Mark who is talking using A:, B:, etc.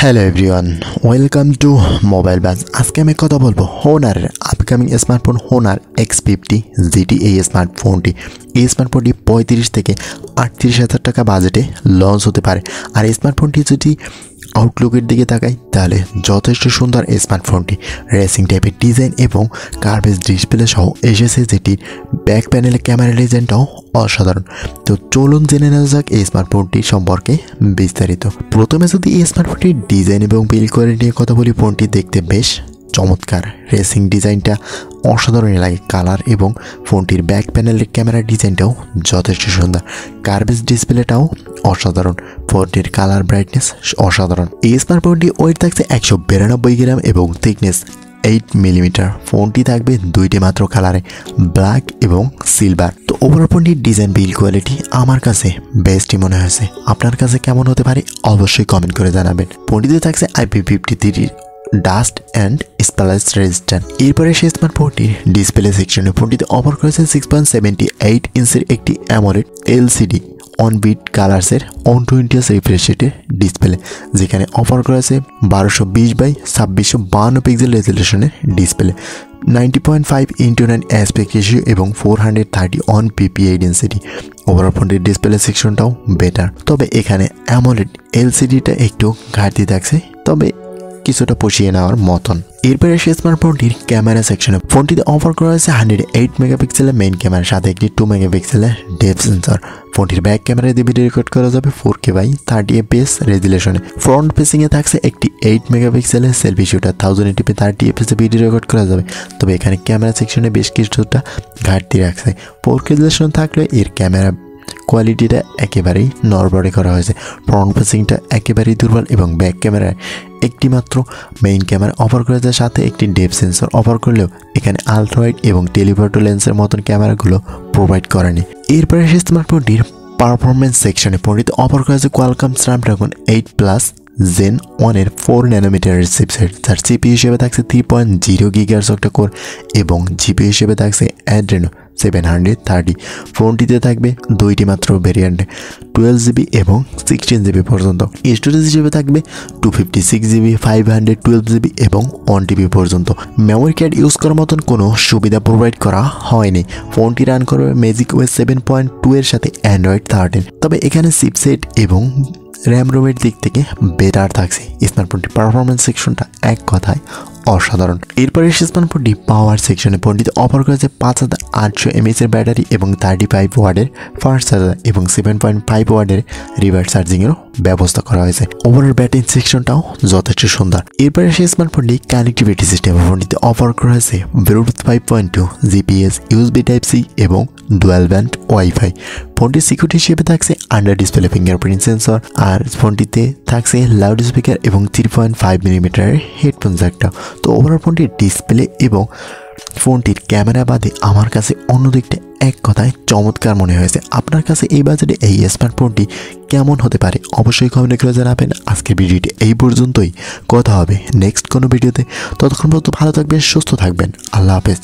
A: Hello everyone, welcome to mobile buzz. আজকে আমি কথা বলবো হোনারের upcoming smartphone Honor X50 GT। এই স্মার্টফোনটি স্মার্টফোনটি 35 থেকে 38,000 টাকা বাজেটে লঞ্চ হতে পারে। আর এই স্মার্টফোনটি যদি আউটলুকের দিকে তাকাই তাহলে যথেষ্ট সুন্দর এই স্মার্টফোনটি রেসিং টাইপের ডিজাইন এবং কার্ভেজ ডিসপ্লে সহ এসেছে, যেটির ব্যাক প্যানেলের ক্যামেরা ডিজাইনটাও অসাধারণ। তো চলুন জেনে নেওয়া যাক এই স্মার্টফোনটি সম্পর্কে বিস্তারিত। প্রথমে যদি এই স্মার্টফোনটির ডিজাইন এবং বিল্ড কোয়ালিটি নিয়ে কথা বলি, ফোনটি দেখতে বেশ চমৎকার। রেসিং ডিজাইনটা অসাধারণ লাগে, কালার এবং ফোনটির ব্যাক প্যানেলের ক্যামেরা ডিজাইনটাও যথেষ্ট সুন্দর। কার্ভেজ ডিসপ্লেটাও অসাধারণ, ফোনটির কালার ব্রাইটনেস অসাধারণ। এই স্মার্টফোনটি ওয়েট থাকছে 192 গ্রাম এবং থিকনেস 8 মিলিমিটার। ফোনটি থাকবে দুইটি মাত্র কালারে, ব্ল্যাক এবং সিলভার। তো ওভারঅল ফোনটির ডিজাইন বিল্ড কোয়ালিটি আমার কাছে বেস্টই মনে হয়েছে। আপনার কাছে কেমন হতে পারে অবশ্যই কমেন্ট করে জানাবেন। ফোনটিতে থাকছে IP53 dust and splash resistant. এরপরে সেই স্মার্টফোনটির ডিসপ্লে সেকশনে ফোনটিতে অফার করেছে 6.78 ইঞ্চের একটি অ্যামোলেড LCD অন-বিট কালার্সের 120 রিফ্রেশ রেটের ডিসপ্লে, যেখানে অফার করেছে 1220x2652 পিক্সেল রেজলিউশনের ডিসপ্লে, 90.5:9 অ্যাসপেক্ট রেশিও এবং 430 অন PPI ডেন্সিটি। ওভারঅল ফোনটির ডিসপ্লে সেকশনটাও বেটার, তবে এখানে অ্যামোলেড LCDটা একটু ঘাটতি থাকছে, তবে কিছুটা পুষিয়ে নেওয়ার মতন। এরপরে সেই স্মার্টফোনটির ক্যামেরা সেকশনে ফোনটিতে অফার করা হয়েছে 108 মেগাপিক্সেলের মেইন ক্যামেরার সাথে একটি 2 মেগাপিক্সেলের ডেপথ সেন্সর। ফোনটির ব্যাক ক্যামেরা দিয়ে ভিডিও রেকর্ড করা যাবে 4K/30 FPS রেজুলেশনে। ফ্রন্ট ফেসিংয়ে থাকছে একটি 8 মেগাপিক্সেলের selfie shooter, 1080p 30 FPS video record করা যাবে। তবে এখানে ক্যামেরা সেকশনে বেশ কিছুটা ঘাটতি রাখছে। 4K রেজুলেশন থাকলে এর ক্যামেরা কোয়ালিটিটা একেবারেই নড়বড়ে করা হয়েছে। ফ্রন্ট ফেসিংটা একেবারেই দুর্বল এবং ব্যাক ক্যামেরায় একটি মাত্র মেইন ক্যামেরা অফার করেছে, সাথে একটি ডেপথ সেন্সর অফার করলেও এখানে আলট্রা ওয়াইড এবং টেলিফোটো লেন্সের মতন ক্যামেরাগুলো প্রোভাইড করেনি। এরপরে সেই স্মার্টফোনটির পারফরমেন্স সেকশনে ফোনটিতে অফার করেছে কোয়ালকম স্ন্যাপড্রাগন 8+ Gen 1 4 ন্যানোমিটারের চিপসেট, যার CPU হিসেবে থাকছে 3.0 GHz একটা কোর এবং GPU হিসেবে থাকছে Adreno 730। ফোনটিতে থাকবে দুইটি মাত্র ভেরিয়েন্টে, 12GB এবং 16GB পর্যন্ত। স্টোরেজ হিসেবে থাকবে 256GB, 512GB এবং 1TB পর্যন্ত। মেমোরি কার্ড ইউজ করার মতন কোনো সুবিধা প্রোভাইড করা হয়নি। ফোনটি রান করবে ম্যাজিক OS 7.2 এর সাথে Android 13। তবে এখানে চিপসেট এবং র্যাম রোমের দিক থেকে বেটার থাকছে। স্মার্টফোনটির পারফরমেন্স সেকশনটা এক কথায় অসাধারণ। এরপরে স্মার্টফোনটি পাওয়ার সেকশনে ফোনটিতে অফার করেছে 5800 mAh এর ব্যাটারি এবং 35 ওয়াটের ফাস্ট চার্জার এবং 7.5 ওয়াটের রিভার্স চার্জিংয়েরও ব্যবস্থা করা হয়েছে। ওভারঅল ব্যাটারি সেকশনটাও যথেষ্ট সুন্দর। এরপরে সেই স্মার্টফোনটি কানেক্টিভিটি সিস্টেম, ফোনটিতে অফার করা হয়েছে ব্লুটুথ 5.2, GPS, USB Type-C এবং ডুয়াল ব্যান্ড ওয়াইফাই। ফোনটির সিকিউরিটি হিসেবে থাকছে আন্ডার ডিসপ্লে ফিঙ্গারপ্রিন্ট সেন্সর, আর ফোনটিতে থাকছে লাউড স্পিকার এবং 3.5 মিলিমিটারের হেডফোন জ্যাকটা। তো ওভারঅল ফোনটির ডিসপ্লে এবং ফোনটির ক্যামেরা বাদে আমার কাছে অন্য দিকটা এক কথায় চমৎকার মনে হয়েছে। আপনার কাছে এই বাজেটে এই স্মার্টফোনটি কেমন হতে পারে অবশ্যই কমেন্ট করে জানাবেন। আজকের ভিডিওটি এই পর্যন্তই, কথা হবে নেক্সট কোনো ভিডিওতে। ততক্ষণ পর্যন্ত ভালো থাকবেন, সুস্থ থাকবেন, আল্লাহ হাফেজ।